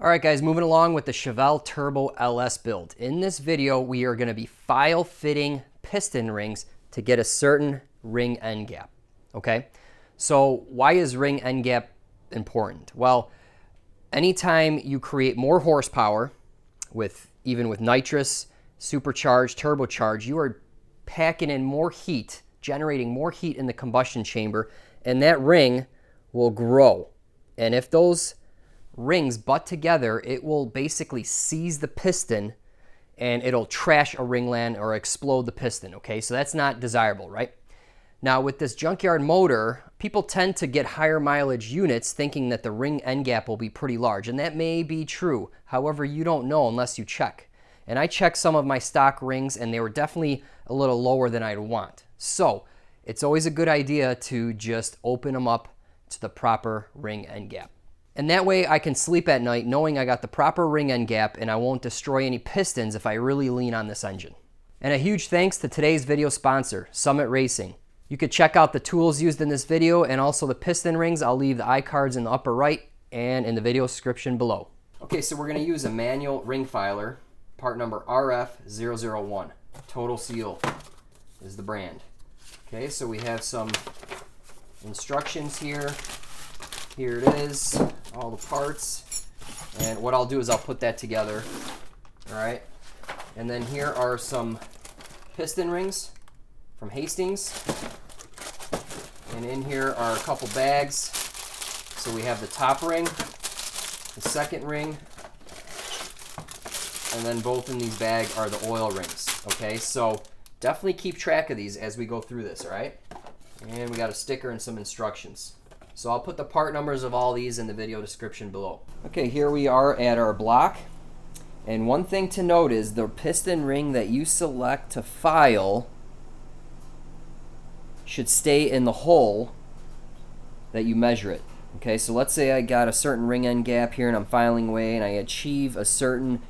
All right, guys, moving along with the Chevelle Turbo LS build. In this video, we are going to be file fitting piston rings to get a certain ring end gap, okay? So why is ring end gap important? Well, anytime you create more horsepower, even with nitrous, supercharged, turbocharged, you are packing in more heat, generating more heat in the combustion chamber, and that ring will grow. And if those rings butt together, it will basically seize the piston and it'll trash a ringland or explode the piston, okay? So that's not desirable, right? Now with this junkyard motor, people tend to get higher mileage units thinking that the ring end gap will be pretty large, and that may be true. However, you don't know unless you check. And I checked some of my stock rings and they were definitely a little lower than I'd want. So it's always a good idea to just open them up to the proper ring end gap. And that way I can sleep at night knowing I got the proper ring end gap and I won't destroy any pistons if I really lean on this engine. And a huge thanks to today's video sponsor, Summit Racing. You could check out the tools used in this video and also the piston rings. I'll leave the iCards in the upper right and in the video description below. Okay, so we're going to use a manual ring filer, part number RF001. Total Seal is the brand. Okay, so we have some instructions here. Here it is, all the parts. And what I'll do is I'll put that together, all right? And then here are some piston rings from Hastings. And in here are a couple bags. So we have the top ring, the second ring, and then both in these bags are the oil rings, okay? So definitely keep track of these as we go through this, all right? And we got a sticker and some instructions. So I'll put the part numbers of all these in the video description below. Okay, here we are at our block. And one thing to note is the piston ring that you select to file should stay in the hole that you measure it. Okay, so let's say I got a certain ring end gap here and I'm filing away and I achieve a certain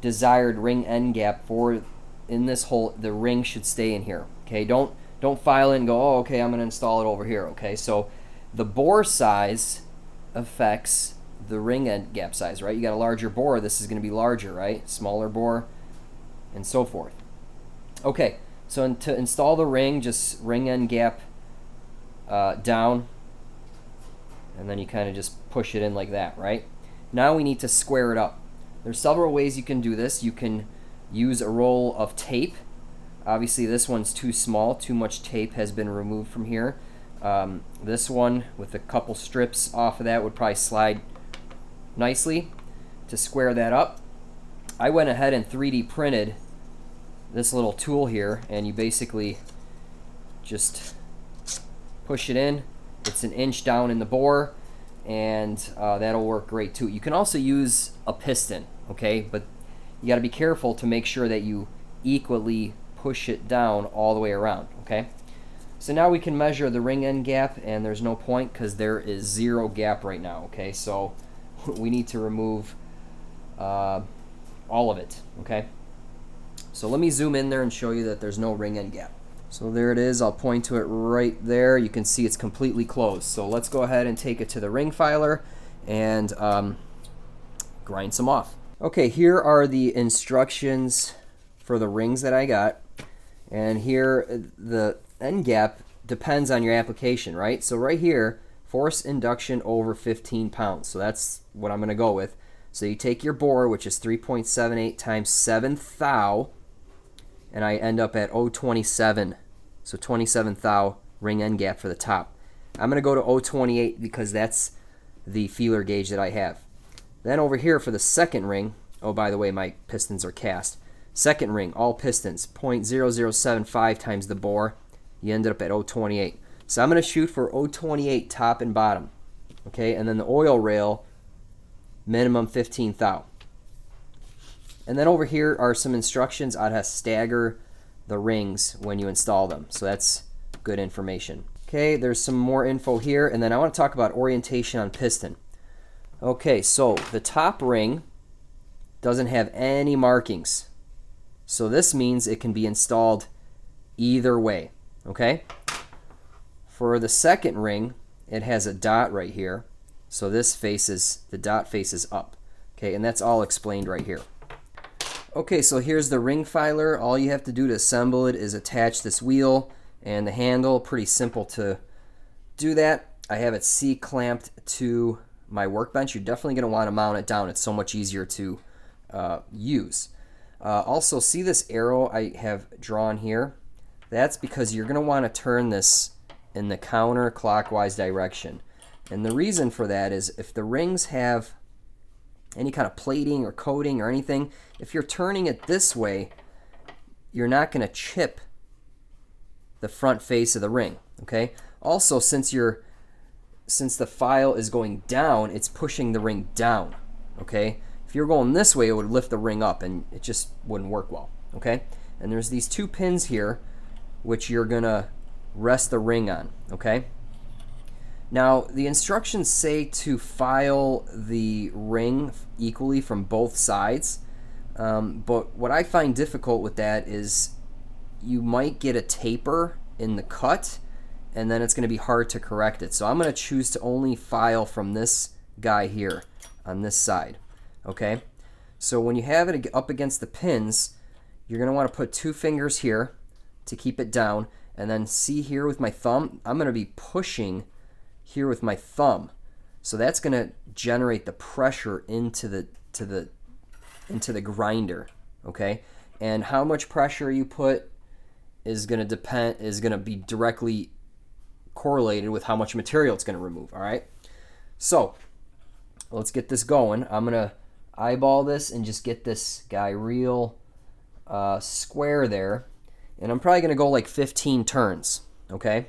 desired ring end gap for in this hole, the ring should stay in here. Okay, don't file it and go, oh, okay, I'm gonna install it over here. Okay, so the bore size affects the ring end gap size, right? You got a larger bore, this is going to be larger, right? Smaller bore, and so forth. Okay, so to install the ring, just ring end gap down, and then you kind of just push it in like that, right? Now we need to square it up. There's several ways you can do this. You can use a roll of tape. Obviously this one's too small, too much tape has been removed from here. This one with a couple strips off of that would probably slide nicely to square that up. I went ahead and 3D printed this little tool here, and you basically just push it in. It's an inch down in the bore, and that'll work great too. You can also use a piston, okay, but you got to be careful to make sure that you equally push it down all the way around, okay? So now we can measure the ring end gap, and there's no point because there is zero gap right now, okay? So we need to remove all of it, okay? So let me zoom in there and show you that there's no ring end gap. So there it is. I'll point to it right there. You can see it's completely closed. So let's go ahead and take it to the ring filer and grind some off. Okay, here are the instructions for the rings that I got. And here the end gap depends on your application, right? So right here, force induction over 15 pounds. So that's what I'm going to go with. So you take your bore, which is 3.78 times 7 thou, and I end up at 0.27. So 27 thou ring end gap for the top. I'm going to go to 0.28 because that's the feeler gauge that I have. Then over here for the second ring, oh, by the way, my pistons are cast. Second ring, all pistons, 0.0075 times the bore. You ended up at 0.28. So I'm going to shoot for 0.28 top and bottom. Okay, and then the oil rail, minimum 15 thou. And then over here are some instructions on how to stagger the rings when you install them. So that's good information. Okay, there's some more info here, and then I want to talk about orientation on piston. Okay, so the top ring doesn't have any markings. So this means it can be installed either way, okay? For the second ring, it has a dot right here. So this faces, the dot faces up. Okay, and that's all explained right here. Okay, so here's the ring filer. All you have to do to assemble it is attach this wheel and the handle. Pretty simple to do that. I have it C-clamped to my workbench. You're definitely going to want to mount it down. It's so much easier to use. Also, see this arrow I have drawn here? That's because you're going to want to turn this in the counterclockwise direction. And the reason for that is if the rings have any kind of plating or coating or anything, if you're turning it this way, you're not going to chip the front face of the ring. Okay. Also, since the file is going down, it's pushing the ring down. Okay. If you're going this way, it would lift the ring up, and it just wouldn't work well. Okay. And there's these two pins here, which you're gonna rest the ring on. Okay. Now, the instructions say to file the ring equally from both sides, but what I find difficult with that is you might get a taper in the cut, and then it's going to be hard to correct it. So I'm going to choose to only file from this guy here on this side. Okay? So when you have it up against the pins, you're going to want to put 2 fingers here to keep it down, and then see here with my thumb, I'm going to be pushing here with my thumb. So that's going to generate the pressure into the grinder, okay? And how much pressure you put is going to be directly correlated with how much material it's going to remove, all right? So, let's get this going. I'm going to eyeball this and just get this guy real square there. And I'm probably going to go like 15 turns, okay?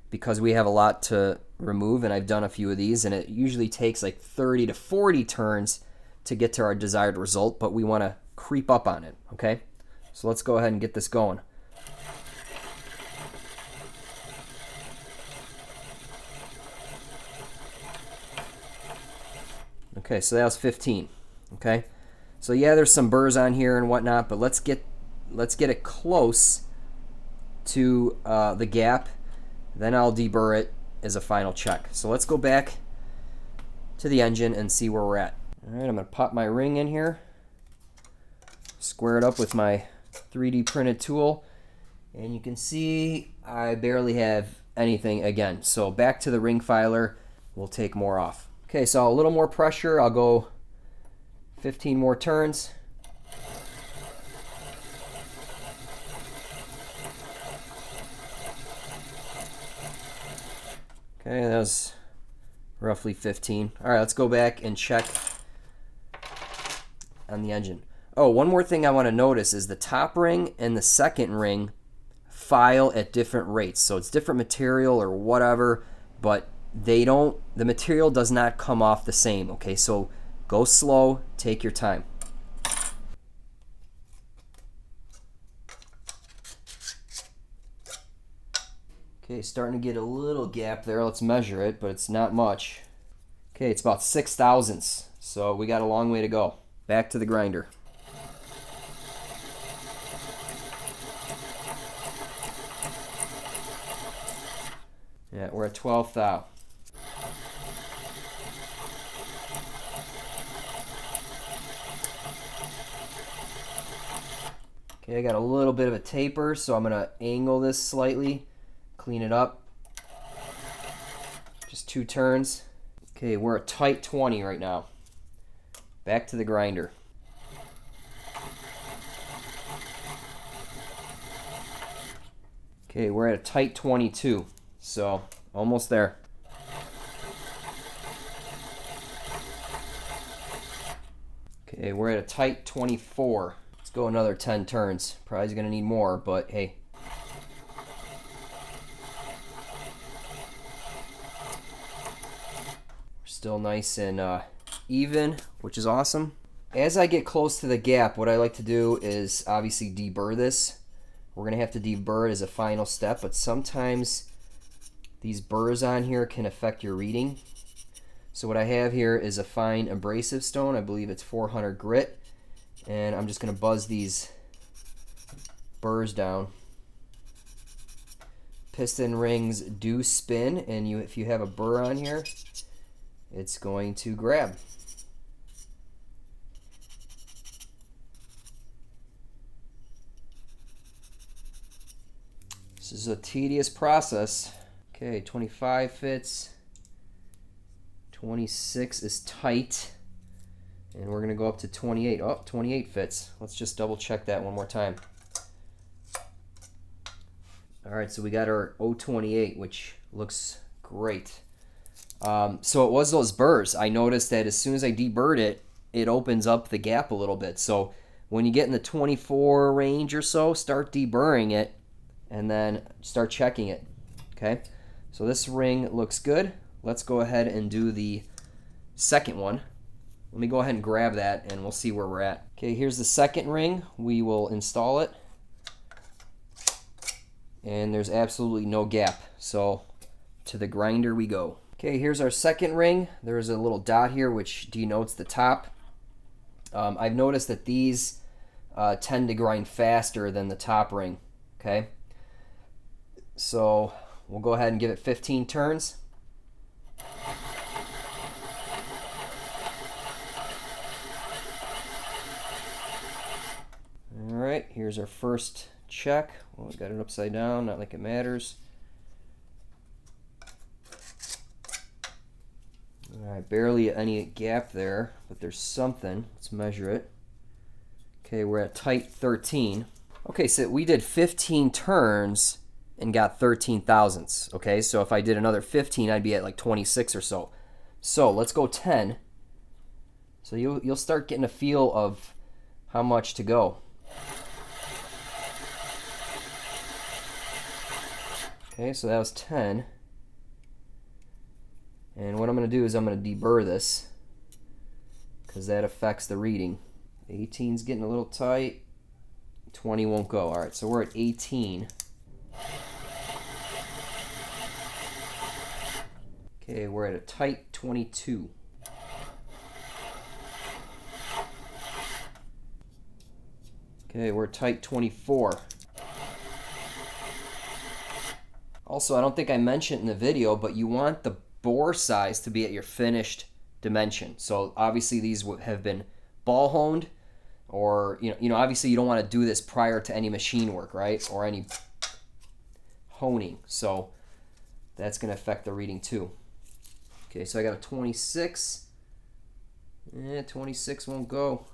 Because we have a lot to remove, and I've done a few of these, and it usually takes like 30 to 40 turns to get to our desired result, but we want to creep up on it, okay? So let's go ahead and get this going. Okay, so that was 15, okay? So yeah, there's some burrs on here and whatnot, but let's get it close to the gap. Then I'll deburr it as a final check. So let's go back to the engine and see where we're at. All right, I'm going to pop my ring in here, square it up with my 3D printed tool, and you can see I barely have anything again. So back to the ring filer, we'll take more off. Okay, so a little more pressure. I'll go 15 more turns. Okay, that was roughly 15. All right, let's go back and check on the engine. Oh, one more thing I want to notice is the top ring and the second ring file at different rates. So it's different material or whatever, but the material does not come off the same. Okay, so go slow, take your time. Okay, starting to get a little gap there. Let's measure it, but it's not much. Okay, it's about 6 thousandths, so we got a long way to go. Back to the grinder. Yeah, we're at 12 thou. Okay, I got a little bit of a taper, so I'm going to angle this slightly, clean it up. Just 2 turns. Okay, we're at tight 20 right now. Back to the grinder. Okay, we're at a tight 22, so almost there. Okay, we're at a tight 24. Let's go another 10 turns. Probably going to need more, but hey. We're still nice and even, which is awesome. As I get close to the gap, what I like to do is obviously deburr this. We're going to have to deburr it as a final step, but sometimes these burrs on here can affect your reading. So what I have here is a fine abrasive stone. I believe it's 400 grit. And I'm just going to buzz these burrs down. Piston rings do spin, and if you have a burr on here, it's going to grab. is a tedious process. Okay, 25 fits. 26 is tight. And we're going to go up to 28. Oh, 28 fits. Let's just double check that one more time. All right, so we got our 028, which looks great. So it was those burrs. I noticed that as soon as I deburred it, it opens up the gap a little bit. So when you get in the 24 range or so, start deburring it and then start checking it. Okay, so this ring looks good. Let's go ahead and do the second one. Let me go ahead and grab that and we'll see where we're at. Okay, here's the second ring. We will install it. And there's absolutely no gap. So to the grinder we go. Okay, here's our second ring. There's a little dot here which denotes the top. I've noticed that these tend to grind faster than the top ring. Okay, so we'll go ahead and give it 15 turns. All right, here's our first check. Well, we got it upside down, not like it matters. All right, barely any gap there, but there's something. Let's measure it. Okay, we're at tight 13. Okay, so we did 15 turns and got 13 thousandths. Okay, so if I did another 15, I'd be at like 26 or so. So let's go 10. So you'll start getting a feel of how much to go. Okay, so that was 10. And what I'm going to do is I'm going to deburr this because that affects the reading. 18's getting a little tight. 20 won't go. All right, so we're at 18. Okay, we're at a tight 22. Okay, we're tight 24. Also, I don't think I mentioned in the video, but you want the bore size to be at your finished dimension. So obviously these have been ball honed, or obviously you don't want to do this prior to any machine work, right? Or any honing. So that's going to affect the reading too. Okay, so I got a 26. 26 won't go.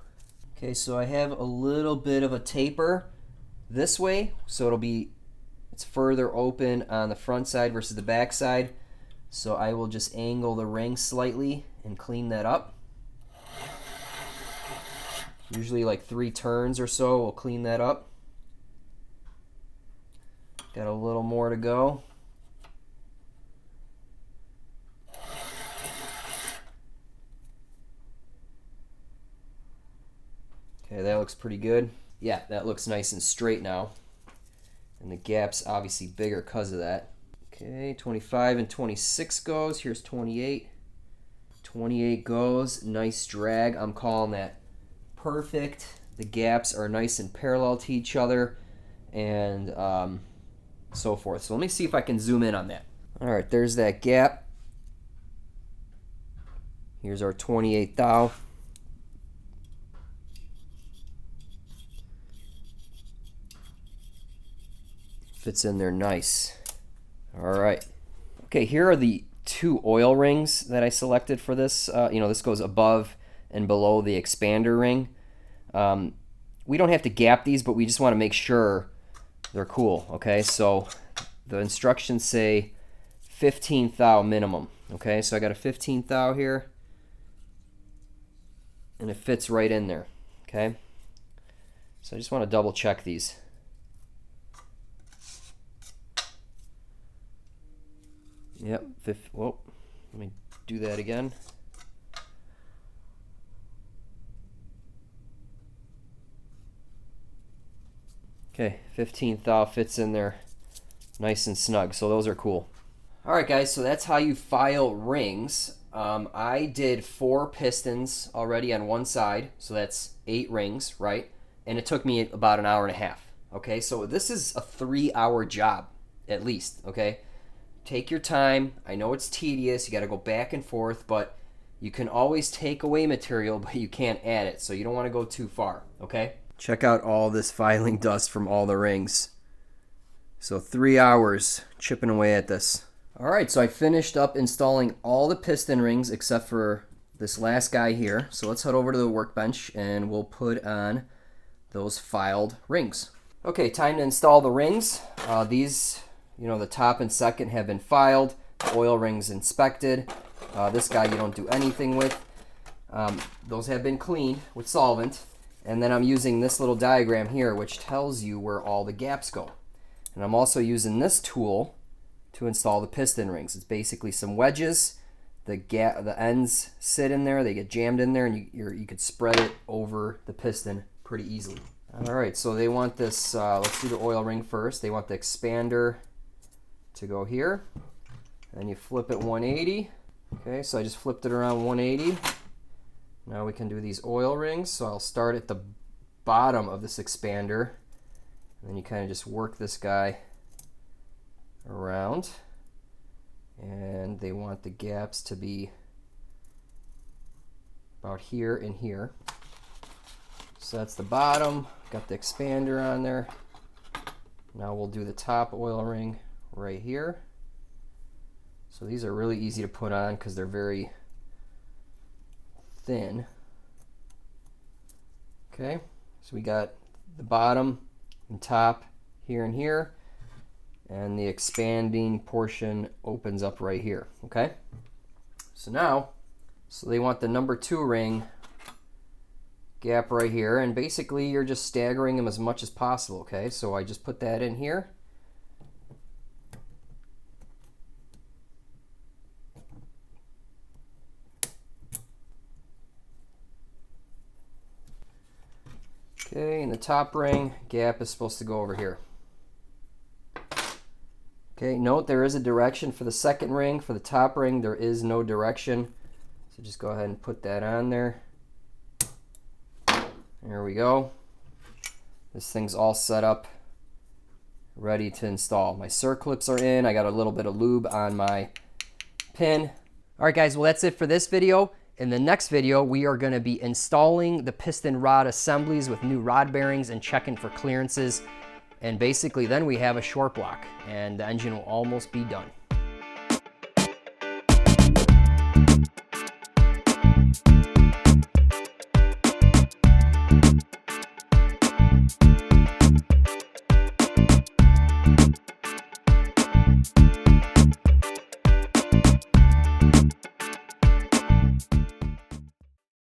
Okay, so I have a little bit of a taper this way, so it's further open on the front side versus the back side. So I will just angle the ring slightly and clean that up. Usually like 3 turns or so will clean that up. Got a little more to go. Okay, that looks pretty good. Yeah, that looks nice and straight now. And the gap's obviously bigger because of that. Okay, 25 and 26 goes. Here's 28. 28 goes. Nice drag. I'm calling that perfect. The gaps are nice and parallel to each other, and so forth. So let me see if I can zoom in on that. All right, there's that gap. Here's our 28 thou. Fits in there nice. All right. Okay, here are the 2 oil rings that I selected for this. This goes above and below the expander ring. We don't have to gap these, but we just want to make sure they're cool. Okay, so the instructions say 15 thou minimum. Okay, so I got a 15 thou here, and it fits right in there. Okay, so I just want to double check these. Yep, whoa, let me do that again. Okay, 15 thou fits in there nice and snug, so those are cool. Alright guys, so that's how you file rings. I did 4 pistons already on one side, so that's 8 rings, right? And it took me about an hour and a half. Okay, so this is a 3-hour job, at least, okay? Take your time. I know it's tedious. You got to go back and forth, but you can always take away material, but you can't add it. So you don't want to go too far, okay? Check out all this filing dust from all the rings. So 3 hours chipping away at this. All right, so I finished up installing all the piston rings except for this last guy here. So let's head over to the workbench and we'll put on those filed rings. Okay, time to install the rings. These, the top and second have been filed. The oil rings inspected. This guy you don't do anything with. Those have been cleaned with solvent. And then I'm using this little diagram here which tells you where all the gaps go. And I'm also using this tool to install the piston rings. It's basically some wedges. The ends sit in there, they get jammed in there, and you could spread it over the piston pretty easily. All right, so they want this, let's do the oil ring first. They want the expander to go here. And you flip it 180. Okay, so I just flipped it around 180. Now we can do these oil rings. So I'll start at the bottom of this expander. And then you kind of just work this guy around. And they want the gaps to be about here and here. So that's the bottom. Got the expander on there. Now we'll do the top oil ring right here. So these are really easy to put on because they're very thin. Okay, so we got the bottom and top here and here, and the expanding portion opens up right here. Okay, so now, they want the number 2 ring gap right here, and basically you're just staggering them as much as possible. Okay, so I just put that in here. Okay, and the top ring gap is supposed to go over here. Okay, note there is a direction for the second ring. For the top ring, there is no direction. So just go ahead and put that on there. There we go. This thing's all set up, ready to install. My circlips are in. I got a little bit of lube on my pin. All right, guys, well, that's it for this video. In the next video, we are going to be installing the piston rod assemblies with new rod bearings and checking for clearances. And basically then we have a short block and the engine will almost be done.